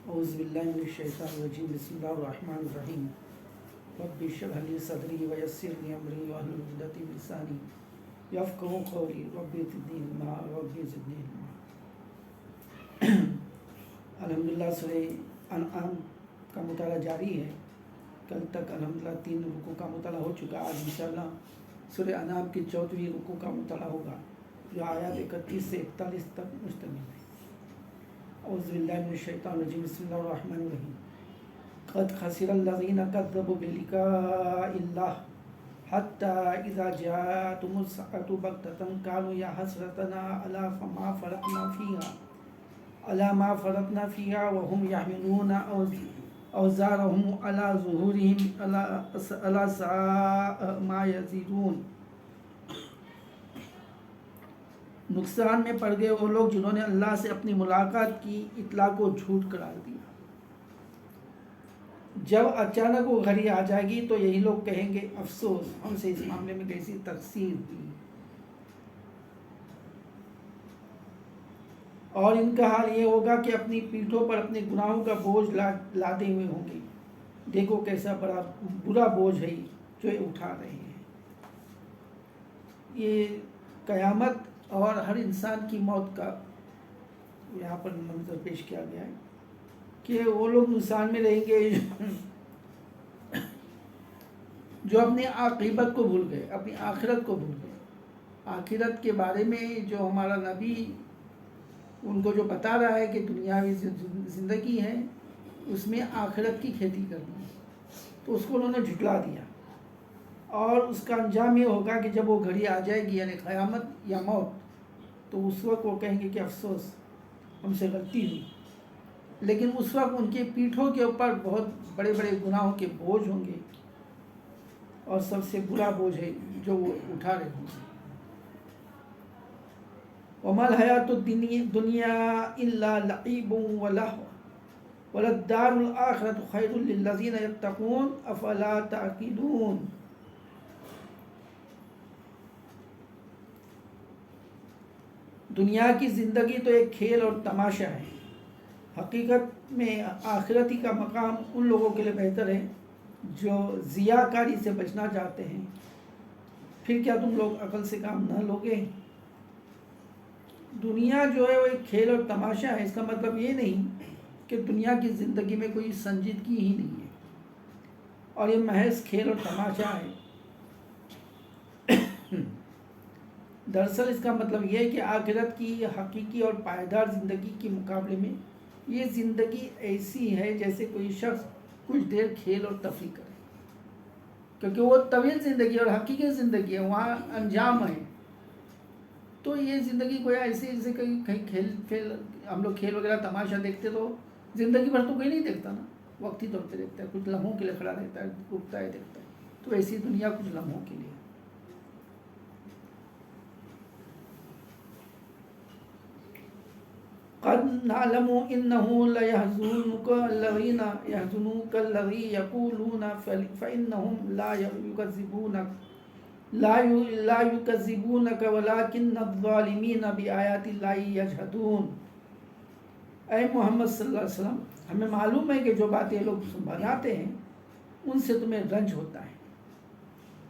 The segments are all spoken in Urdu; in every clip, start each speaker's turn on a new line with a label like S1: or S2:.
S1: اعوذ باللہ من الشیطان الرجیم بسم اللہ الرحمن الرحیم رب اشرح لی صدری ویسر لی امری واحلل عقدۃ من لسانی یفقہوا قولی رب زدنی علما رب زدنی علما۔ الحمدللہ سورہ انعام کا مطالعہ جاری ہے۔ کل تک الحمدللہ 3 رکوع کا مطالعہ ہو چکا۔ آج انشاءاللہ سورہ انعام کی 4ویں رکوع کا مطالعہ ہوگا جو آیات 31 سے 41 تک مشتمل ہے۔ اعوذ باللہ من الشیطان الرجیم بسم اللہ الرحمن الرحیم قد خسر الذین کذبوا بلقاء اللہ حتی اذا جاءتهم الساعة بغتة قالوا یا حسرتنا علی ما فرطنا فیہا وهم یحملون اوزارهم علی ظہورہم الا ساء ما یزرون۔ نقصان میں پڑ گئے وہ لوگ جنہوں نے اللہ سے اپنی ملاقات کی اطلاع کو جھوٹ قرار دیا۔ جب اچانک وہ گھڑی آ جائے گی تو یہی لوگ کہیں گے افسوس ہم سے اس معاملے میں کیسی تقصیر ہوئی، اور ان کا حال یہ ہوگا کہ اپنی پیٹھوں پر اپنے گناہوں کا بوجھ لادے ہوئے ہوں گے۔ دیکھو کیسا برا بوجھ ہے جو یہ اٹھا رہے ہیں۔ یہ قیامت اور ہر انسان کی موت کا یہاں پر منظر پیش کیا گیا ہے کہ وہ لوگ نقصان میں رہیں گے جو اپنی عاقبت کو بھول گئے، اپنی آخرت کو بھول گئے۔ آخرت کے بارے میں جو ہمارا نبی ان کو جو بتا رہا ہے کہ دنیاوی زندگی ہے اس میں آخرت کی کھیتی کرنی ہے، تو اس کو انہوں نے جھٹلا دیا، اور اس کا انجام یہ ہوگا کہ جب وہ گھڑی آ جائے گی یعنی قیامت یا موت، تو اس وقت وہ کہیں گے کہ افسوس ہم سے غلطی ہوئی۔ لیکن اس وقت ان کے پیٹھوں کے اوپر بہت بڑے بڑے گناہوں کے بوجھ ہوں گے، اور سب سے برا بوجھ ہے جو وہ اٹھا رہے ہوں گے۔ وَمَا الْحَيَاةُ الدُّنْيَا إِلَّا لَعِبٌ وَلَهْوٌ وَلَلدَّارُ الْآخِرَةُ خَيْرٌ لِلَّذِينَ يَتَّقُونَ أَفَلَا تَعْقِلُونَ۔ دنیا کی زندگی تو ایک کھیل اور تماشا ہے، حقیقت میں آخرتی کا مقام ان لوگوں کے لیے بہتر ہے جو ضیاءکاری سے بچنا چاہتے ہیں۔ پھر کیا تم لوگ عقل سے کام نہ لوگے؟ دنیا جو ہے وہ ایک کھیل اور تماشا ہے، اس کا مطلب یہ نہیں کہ دنیا کی زندگی میں کوئی سنجیدگی ہی نہیں ہے، اور یہ محض کھیل اور تماشا ہے۔ دراصل اس کا مطلب یہ ہے کہ آخرت کی حقیقی اور پائیدار زندگی کے مقابلے میں یہ زندگی ایسی ہے جیسے کوئی شخص کچھ دیر کھیل اور تفریح کرے، کیونکہ وہ طویل زندگی اور حقیقی زندگی ہے، وہاں انجام ہے۔ تو یہ زندگی کوئی ایسی جیسے کہیں کھیل ہم لوگ کھیل وغیرہ تماشا دیکھتے تو زندگی بھر تو کوئی نہیں دیکھتا نا، وقتی طور پہ دیکھتا ہے، کچھ لمحوں کے لیے کھڑا رہتا ہے، رکتا ہے، دیکھتا ہے۔ تو ایسی دنیا کچھ لمحوں کے لیے۔ قد نعلم انه ليحزنك الذي يقولون فانهم لا يكذبونك ولكن الظالمين بآيات الله يجحدون۔ اے محمد صلی اللہ علیہ وسلم، ہمیں معلوم ہے کہ جو باتیں لوگ بناتے ہیں ان سے تمہیں رنج ہوتا ہے،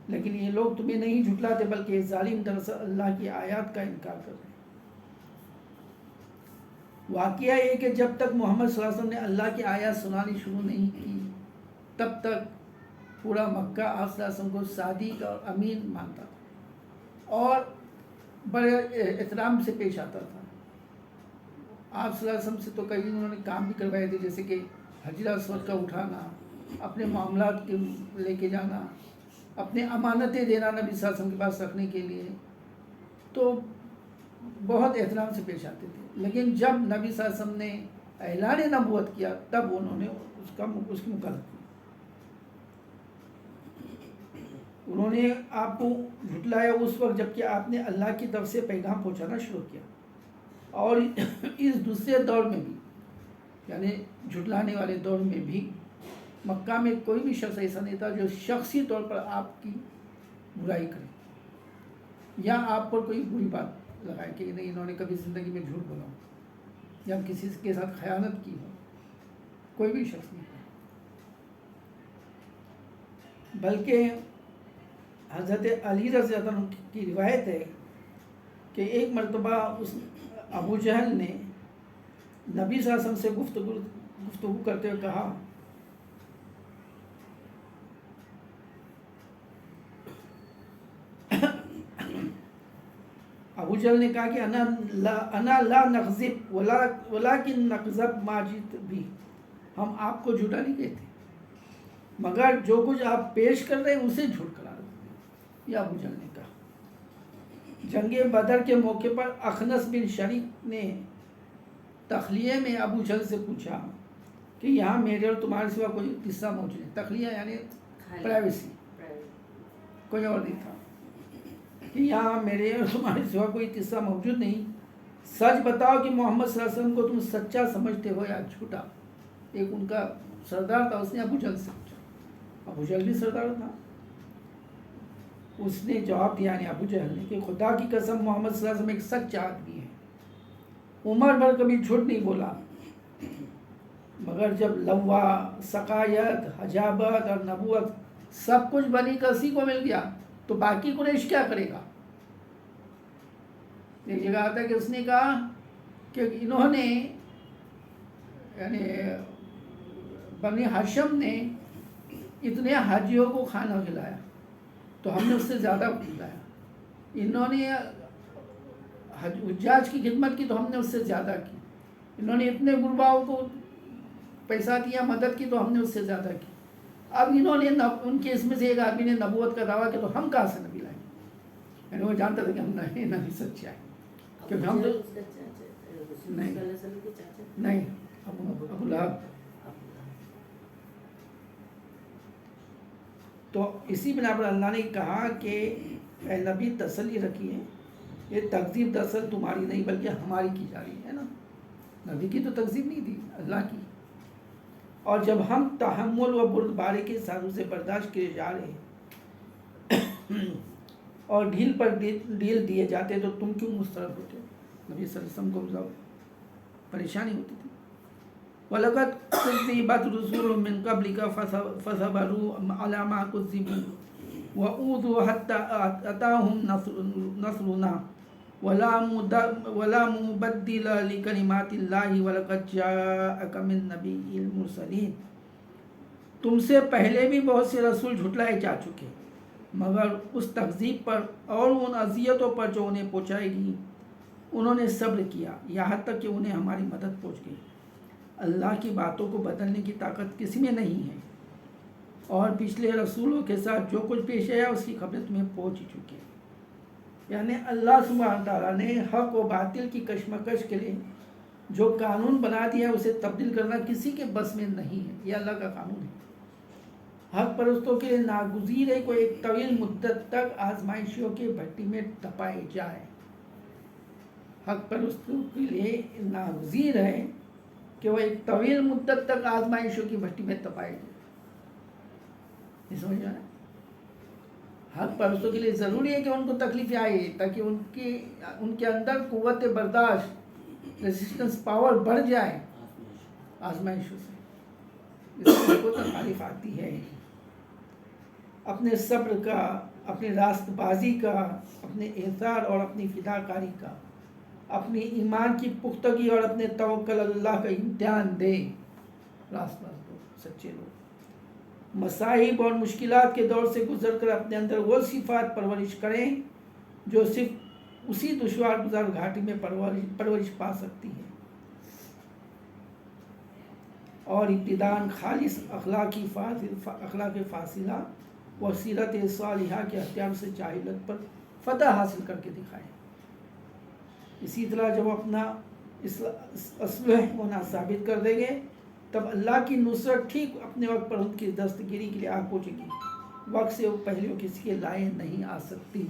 S1: لیکن یہ لوگ تمہیں نہیں جھٹلاتے بلکہ یہ ظالم دراصل اللہ کی آیات کا انکار کر رہے ہیں۔ واقعہ یہ کہ جب تک محمد صلی اللہ علیہ وسلم نے اللہ کی آیات سنانی شروع نہیں کی تب تک پورا مکہ آپ صلی اللہ علیہ وسلم کو صادق اور امین مانتا تھا اور بڑے احترام سے پیش آتا تھا۔ آپ صلی اللہ علیہ وسلم سے تو کئی انہوں نے کام بھی کروائے تھے، جیسے کہ حجر اسود کا اٹھانا، اپنے معاملات کے لے کے جانا، اپنے امانتیں دینا نبی صلی اللہ علیہ وسلم کے پاس رکھنے کے لیے، تو بہت احترام سے پیش آتے تھے۔ لیکن جب نبی صلی اللہ علیہ وسلم نے اعلان نبوت کیا تب انہوں نے اس کی مخالفت کی، انہوں نے آپ کو جھٹلایا اس وقت جب کہ آپ نے اللہ کی طرف سے پیغام پہنچانا شروع کیا۔ اور اس دوسرے دور میں بھی یعنی جھٹلانے والے دور میں بھی مکہ میں کوئی بھی شخص ایسا نہیں تھا جو شخصی طور پر آپ کی برائی کرے یا آپ پر کوئی بری بات لگائے کہ نہیں انہوں نے کبھی زندگی میں جھوٹ بولا ہو یا کسی کے ساتھ خیانت کی ہو۔ کوئی بھی شخص نہیں کہا، بلکہ حضرت علی رضی اللہ عنہ کی روایت ہے کہ ایک مرتبہ اس ابو جہل نے نبی صلی اللہ علیہ وسلم سے گفتگو کرتے ہوئے کہا ابو جہل نے کہا کہ انا لا نغضب ولکن نغضب ما جئت بھی، ہم آپ کو جھوٹا نہیں کہتے مگر جو کچھ آپ پیش کر رہے ہیں اسے جھوٹ قرار دیتے ہیں، یہ ابو جہل نے کہا۔ جنگ بدر کے موقع پر اخنس بن شریک نے تخلیہ میں ابو جہل سے پوچھا کہ یہاں میرے اور تمہارے سوا کوئی قصہ موجود ہے، تخلیہ یعنی پرائیویسی، کوئی اور نہیں تھا، کہ یہاں میرے اور تمہارے سوا کوئی قصہ موجود نہیں، سچ بتاؤ کہ محمد صلی اللہ علیہ وسلم کو تم سچا سمجھتے ہو یا جھوٹا۔ ایک ان کا سردار تھا، اس نے ابو جہل سے پوچھا، ابو جہل بھی سردار تھا، اس نے جواب دیا یعنی ابو جہل نے کہ خدا کی قسم محمد صلی اللہ علیہ وسلم ایک سچا آدمی ہے، عمر بھر کبھی جھوٹ نہیں بولا، مگر جب لوا، سقایت، حجابت اور نبوت سب کچھ بنی کسی کو مل گیا تو باقی قریش کیا کرے گا۔ ایک جگہ آتا ہے کہ اس نے کہا کہ انہوں نے یعنی بنی ہاشم نے اتنے حاجیوں کو کھانا کھلایا تو ہم نے اس سے زیادہ کھلایا، انہوں نے حجاج کی خدمت کی تو ہم نے اس سے زیادہ کی، انہوں نے اتنے غرباؤں کو پیسہ دیا، مدد کی تو ہم نے اس سے زیادہ کی، اب انہوں نے ان کے اس میں سے ایک آدمی نے نبوت کا دعویٰ کیا تو ہم کہاں سے نبی لائیں گے، یعنی وہ جانتا تھا کہ ہم نبی سچا ہے، کیونکہ ہم نہیں ابو لہب۔ تو اسی بنا پر اللہ نے کہا کہ اے نبی تسلی رکھیے، یہ تکذیب دراصل تمہاری نہیں بلکہ ہماری کی جا رہی ہے نا، نبی کی تو تکذیب نہیں تھی، اللہ کی۔ اور جب ہم تحمل و بردباری کے ساتھ اسے برداشت کیے جا رہے اور ڈھیل پر ڈھیل دیے جاتے تو تم کیوں مضطرب ہوتے ہو؟ نبی صلی اللہ علیہ وسلم کو پریشانی ہوتی تھی۔ وَلَقَدْ كُذِّبَتْ رُسُلٌ مِّن قَبْلِكَ فَصَبَرُوا عَلَىٰ مَا كُذِّبُوا وَأُوذُوا حَتَّىٰ أَتَاهُمْ نَصْرُنَا وَلَا مُبَدِّلَ لِكَلِمَاتِ اللَّهِ وَلَقَدْ جَاءَكَ مِن نَّبِيِّ الْمُرْسَلِينَ، تم سے پہلے بھی بہت سے رسول جھٹلائے جا چکے مگر اس تکذیب پر اور ان اذیتوں پر جو انہیں پہنچائے گی انہوں نے صبر کیا، یہاں تک کہ انہیں ہماری مدد پہنچ گئی۔ اللہ کی باتوں کو بدلنے کی طاقت کسی میں نہیں ہے، اور پچھلے رسولوں کے ساتھ جو کچھ پیش آیا اس کی خبریں تمہیں پہنچ ہی چکی ہیں۔ یعنی اللہ سبحانہ تعالیٰ نے حق و باطل کی کشمکش کے لیے جو قانون بنا دیا ہے اسے تبدیل کرنا کسی کے بس میں نہیں ہے، یہ اللہ کا قانون ہے۔ حق پرستوں کے لیے ناگزیر ہے کوئی ایک طویل مدت تک آزمائشیوں کے بھٹی میں دبائے جائے، حق پرستوں کے لیے ناگزیر ہے کہ وہ ایک طویل مدت تک آزمائشوں کی بھٹی میں دبائے جائے، یہ سمجھ میں آیا؟ حق پرستوں کے لیے ضروری ہے کہ ان کو تکلیفیں آئے تاکہ ان کے اندر قوت برداشت، ریزسٹنس پاور بڑھ جائے آزمائشوں سے، اس کو تکلیف آتی ہے۔ اپنے صبر کا، اپنے راست بازی کا، اپنے احسان اور اپنی فداکاری کا، اپنی ایمان کی پختگی اور اپنے توکل اللہ کا امتحان دے راست باز لوگ، سچے لوگ۔ مصائب اور مشکلات کے دور سے گزر کر اپنے اندر وہ صفات پرورش کریں جو صرف اسی دشوار گزار گھاٹی میں پرورش پا سکتی ہے، اور ابتداءً خالص اخلاق فاصلہ و سیرت صالحہ کے اختیار سے جاہلت پر فتح حاصل کر کے دکھائیں۔ اسی طرح جب اپنا اصلح ہونا ثابت کر دیں گے تب اللہ کی نصرت ٹھیک اپنے وقت پر ان کی دستگیری کے لیے آ پہنچے گی، وقت سے وہ پہلے کسی کے لائے نہیں آ سکتی۔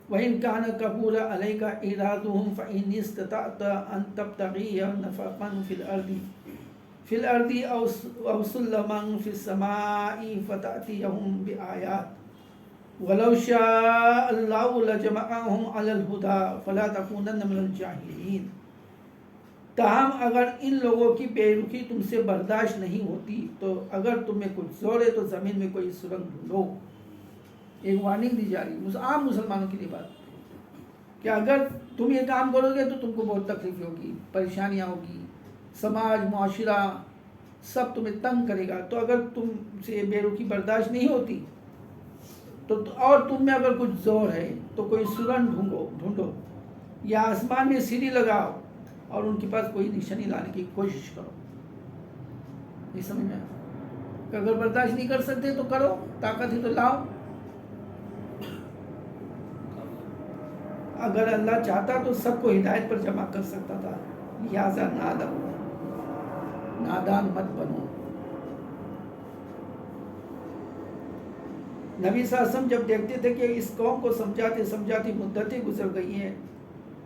S1: وَإِنْ كَانَ كَبُورَ عَلَيْكَ إِعْرَاضُهُمْ فَإِنِ اسْتَطَعْتَ أَنْ تَبْتَغِيَ نَفَقًا فِي الْأَرْضِ أَوْ سُلَّمًا فِي السَّمَاءِ فَتَأْتِيَهُمْ بِآيَاتٍ وَلَوْ شَاءَ اللَّهُ لَجَمَعَهُمْ عَلَى الْهُدَى فَلَا تَكُونَنَّ مِنَ الْجَاهِلِينَ۔ تاہم اگر ان لوگوں کی بے رخی تم سے برداشت نہیں ہوتی تو اگر تمہیں کچھ زور ہے تو زمین میں کوئی سرنگ ڈھونڈو. ایک وارننگ دی جا رہی ہے عام مسلمانوں کے لیے بات کہ اگر تم یہ کام کرو گے تو تم کو بہت تکلیف ہوگی، پریشانیاں ہوگی، سماج معاشرہ سب تمہیں تنگ کرے گا. تو اگر تم سے بے رخی برداشت نہیں ہوتی تو اور تم میں اگر کچھ زور ہے تو کوئی سرنگ ڈھونڈو یا آسمان میں سیڑھی لگاؤ اور ان کے پاس کوئی نشانی لانے کی کوشش کرو. یہ سمجھ میں کہ اگر برداشت نہیں کر سکتے تو کرو، طاقت ہے تو لاؤ. اگر اللہ چاہتا تو سب کو ہدایت پر جمع کر سکتا تھا، لہٰذا نادان مت بنو. نبی صلی اللہ علیہ وسلم جب دیکھتے تھے کہ اس قوم کو سمجھاتے مدتیں گزر گئی ہیں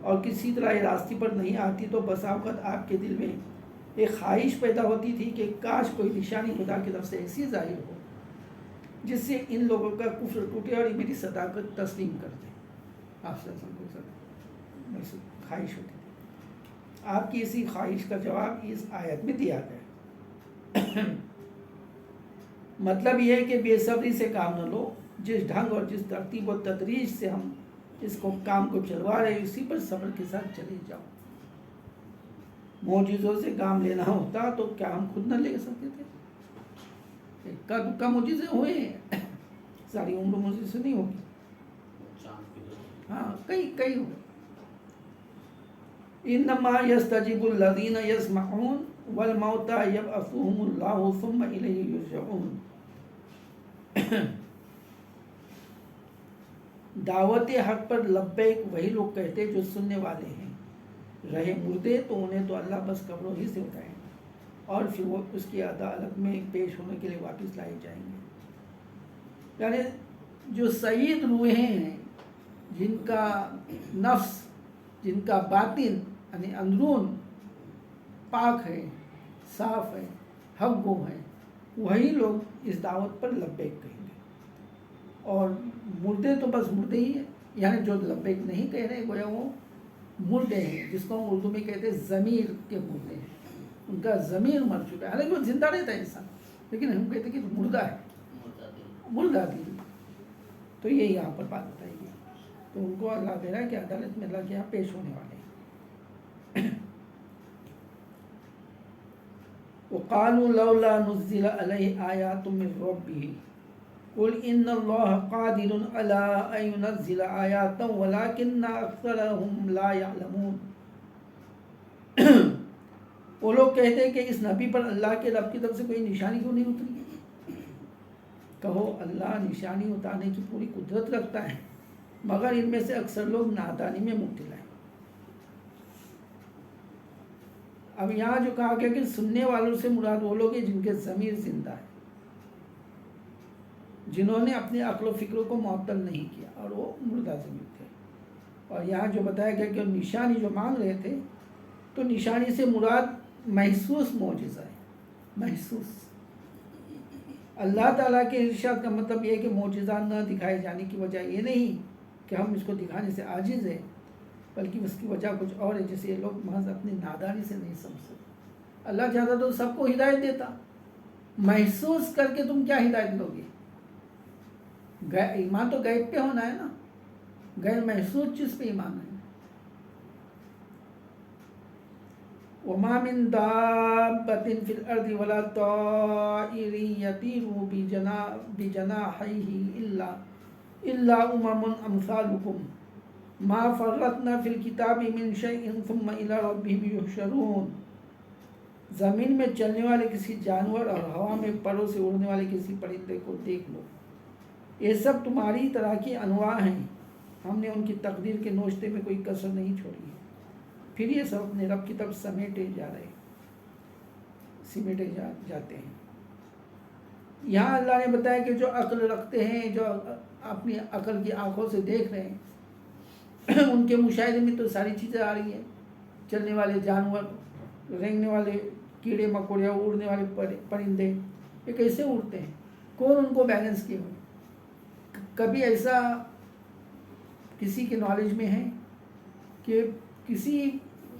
S1: اور کسی طرح یہ راستے پر نہیں آتی تو بسا اوقات آپ کے دل میں ایک خواہش پیدا ہوتی تھی کہ کاش کوئی نشانی خدا کی طرف سے ایسی ظاہر ہو جس سے ان لوگوں کا کفر ٹوٹے اور یہ میری صداقت تسلیم کر دیں. آپ سے خواہش ہوتی تھی. آپ کی اسی خواہش کا جواب اس آیت میں دیا گیا. مطلب یہ ہے کہ بے صبری سے کام نہ لو. جس ڈھنگ اور جس ترتیب و تدریج سے ہم اس کام کو چلوا رہے ہیں اسی پر صبر کے ساتھ چلے جاؤ. معجزوں سے کام لینا ہوتا تو کیا ہم خود نہ لے سکتے تھے؟ اکا دکا معجزے ہوئے ہیں، ساری عمر معجزے نہیں ہوگی. ہاں کئی ہوئے. انما یستجیب الذین یسمعون والموتى یبعثهم اللہ ثم الیہ یرجعون. دعوت حق پر لبیک وہی لوگ کہتے جو سننے والے ہیں. رہے مردے تو انہیں تو اللہ بس قبروں ہی سے اٹھائیں اور پھر وہ اس کی عدالت میں پیش ہونے کے لیے واپس لائے جائیں گے. یعنی جو سعید روحیں ہیں، جن کا نفس، جن کا باطن یعنی اندرون پاک ہے، صاف ہے، حق گو ہے، وہی لوگ اس دعوت پر لبیک کہیں گے. اور مردے تو بس مردے ہی ہیں، یعنی جو لبیک نہیں کہہ رہے گویا وہ مردے ہیں، جس کو ہم اردو میں کہتے ہیں ضمیر کے مردے ہیں. ان کا ضمیر مر چکا ہے، حالانکہ وہ زندہ رہتا ہے انسان، لیکن ہم کہتے ہیں کہ مردہ ہے، مردہ دل. تو یہ یہاں پر بات بتائی گئی. تو ان کو اللہ کہہ رہا ہے کہ عدالت میں اللہ کے یہاں پیش ہونے والے ہیں. وَقَالُوا لَوْلَا نُزِّلَ عَلَيْهِ آيَاتٌ مِّن رَّبِّهِ قُلْ إِنَّ اللَّهَ قَادِرٌ عَلَىٰ أَن يُنَزِّلَ آيَاتًا وَلَٰكِنَّ أَكْثَرَهُمْ لَا يَعْلَمُونَ. وہ لوگ کہتے ہیں کہ اس نبی پر اللہ کے رب کی طرف سے کوئی نشانی کیوں نہیں اتری؟ کہو اللہ نشانی اتارنے کی پوری قدرت رکھتا ہے، مگر ان میں سے اکثر لوگ نادانی میں مبتلا ہیں. اب یہاں جو کہا گیا کہ سننے والوں سے مراد وہ لوگ ہیں جن کے ضمیر زندہ ہے، جنہوں نے اپنے عقل و فکروں کو معطل نہیں کیا اور وہ مردہ ضمیر تھے. اور یہاں جو بتایا گیا کہ نشانی جو مانگ رہے تھے تو نشانی سے مراد محسوس معجزہ ہے. محسوس اللہ تعالیٰ کے ارشاد کا مطلب یہ ہے کہ معجزات نہ دکھائے جانے کی وجہ یہ نہیں کہ ہم اس کو دکھانے سے عاجز ہیں، بلکہ اس کی وجہ کچھ اور ہے جسے یہ لوگ محض اپنی نادانی سے نہیں سمجھ سکتے. اللہ چاہتا تو سب کو ہدایت دیتا. محسوس کر کے تم کیا ہدایت لو گے؟ ایمان تو غیب پہ ہونا ہے نا، غیر محسوس چیز پہ ایمان ہے. وَمَا مِن دَابَّةٍ فِي الْأَرْضِ وَلَا طَائِرٍ يَطِيرُ بِجَنَاحَيْهِ إِلَّا أُمَمٌ أَمْثَالُكُمْ مَا فَرَّطْنَا فِي الْكِتَابِ مِن شَيْءٍ ثُمَّ إِلَىٰ رَبِّهِمْ يُحْشَرُونَ. زمین میں چلنے والے کسی جانور اور ہوا میں پروں سے اڑنے والے کسی پرندے کو دیکھ لو، یہ سب تمہاری طرح کی انواع ہیں. ہم نے ان کی تقدیر کے نوشتے میں کوئی کسر نہیں چھوڑی ہے. پھر یہ سب اپنے رب کی طرف سمیٹے جاتے ہیں. یہاں اللہ نے بتایا کہ جو عقل رکھتے ہیں، جو اپنی عقل کی آنکھوں سے دیکھ رہے ہیں، ان کے مشاہدے میں تو ساری چیزیں آ رہی ہیں. چلنے والے جانور، رینگنے والے کیڑے مکوڑے، اڑنے والے پرندے، یہ کیسے اڑتے ہیں؟ کون ان کو بیلنس کیے ہوئے؟ کبھی ایسا کسی کے نالج میں ہے کہ کسی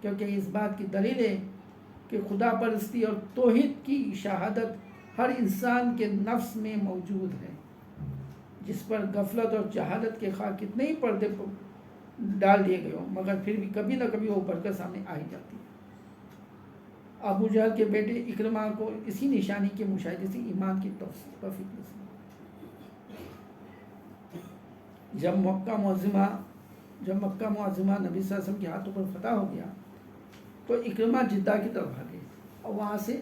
S1: کیونکہ اس بات کی دلیل ہے کہ خدا پرستی اور توحید کی شہادت ہر انسان کے نفس میں موجود ہے، جس پر غفلت اور جہالت کے خواہ کتنے ہی پردے ڈال دیے گئے ہوں، مگر پھر بھی کبھی نہ کبھی وہ ابھر کر سامنے آ ہی جاتی ہے۔ ابو جہل کے بیٹے اکرمہ کو اسی نشانی کے مشاہدے سے ایمان کی توفیق نصیب۔ جب مکہ معظمہ نبی صلی اللہ علیہ وسلم کے ہاتھوں پر فتح ہو گیا تو اکرمہ جدہ کی طرف بھاگے اور وہاں سے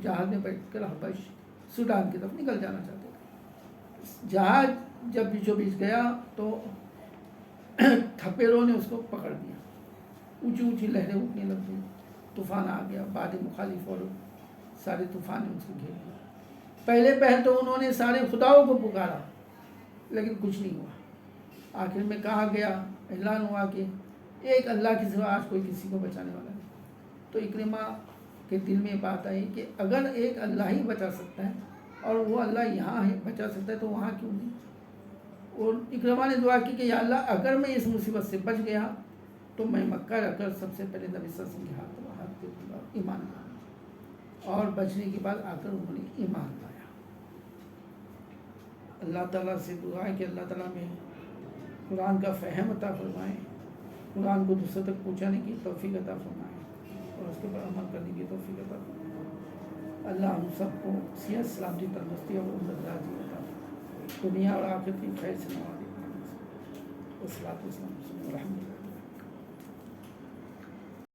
S1: جہاز میں بیٹھ کر حبش سوڈان کی طرف نکل جانا چاہتے تھے۔ جہاز جب بیچوں بیچ گیا تو تھپیڑوں نے اس کو پکڑ دیا، اونچی اونچی لہریں اٹھنے لگ گئی، طوفان آ گیا، باد مخالف اور سارے طوفان نے اس کو گھیر لیا۔ پہلے پہل تو انہوں نے سارے خداؤں کو پکارا لیکن کچھ نہیں ہوا۔ آخر میں کہا گیا، اعلان ہوا کہ ایک اللہ کے سوا آج کوئی کسی کو بچانے والا نہیں۔ تو اکرمہ کے دل میں بات آئی کہ اگر ایک اللہ ہی بچا سکتا ہے اور وہ اللہ یہاں ہے بچا سکتا ہے تو وہاں کیوں نہیں۔ اور اکرمہ نے دعا کی کہ یا اللہ اگر میں اس مصیبت سے بچ گیا تو میں مکہ رہ کر سب سے پہلے نبی صلی اللہ علیہ وسلم کے ہاتھ پہ ایمان لایا، اور بچنے کے بعد آ کر انہوں نے ایمان لایا۔ اللہ تعالیٰ سے دعا ہے کہ اللہ تعالیٰ میں قرآن کا فہم عطا فرمائے، قرآن کو دوسروں تک پہنچانے کی توفیق عطا فرمائے اور اس کے پر عمل کرنے کی توفیق عطا فرمائے۔ اللہ ہم سب کو صحت سلامتی تندرستی اور عمر دراز عطا فرمائے، دنیا اور آخرت کی خیر سے نوازے۔ والصلاۃ والسلام علی رسول اللہ۔